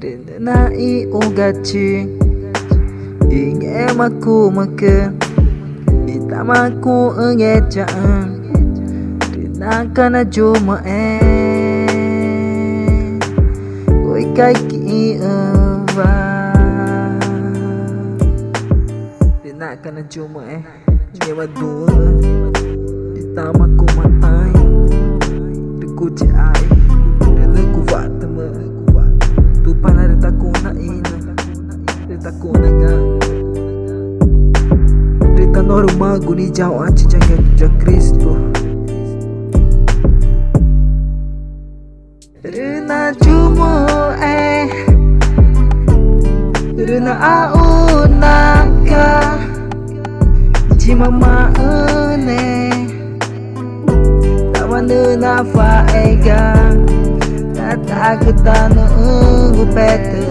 Rindanai ugachi ingemaku maka itamaku engejaan rinakana juma goi kaiki eva rinakana juma nyewa dua itamaku matai rikuci ai rileku vatama tu para ritaku na ina ritaku na nga rita normal guni jauh anci jaga Kristo rina jumo rina aunaka jimama tawana na faega tatakutana gupete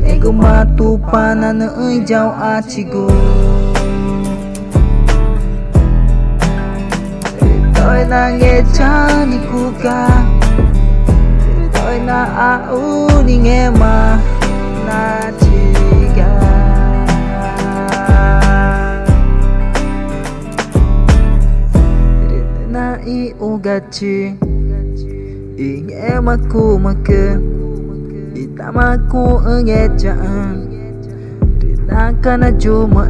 ego matupana na jauh acigo toy na ngechani kuka toy na au ningema na chiga na I ugachi ingemaku maka itamaku engejaan rinakana juma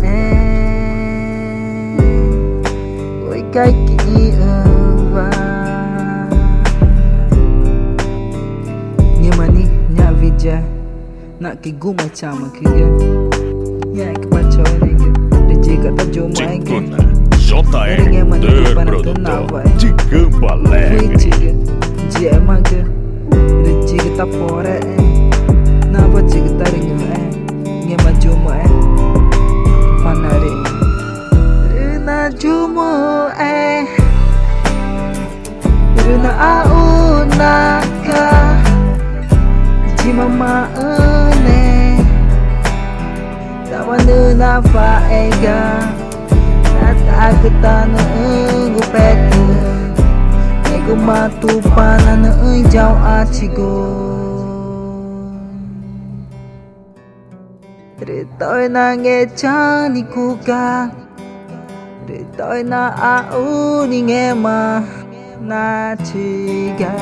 goi kaiki eva nyemani nya vija nak kiguma chama kiga nya kepacoy nega dijiga ta juma ege JR Produtor de Campo Alegre. Dia maga dijiga ta pore na bajiga ta ringa nyema juma panare rina jumo rina aunaka jimama tawana na faega tatakutana gupete ego matupana na jauh acigo ritoy na ngechani kuka ritoy na au ningema na chiga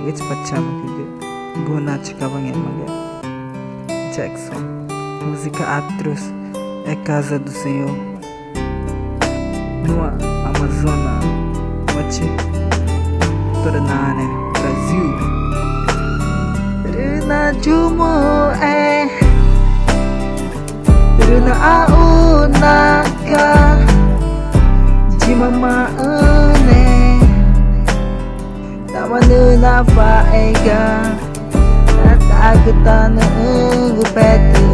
cepat sama juga guna cika banget maga Jackson música Atroz é casa do Senhor no Amazonas Machi Tornane Brasil rina jumo rina aunaka jimama tawana na faega tatakutana gupete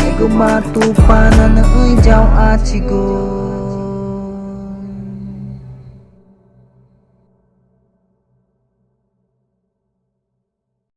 ego matupana na jauh acigo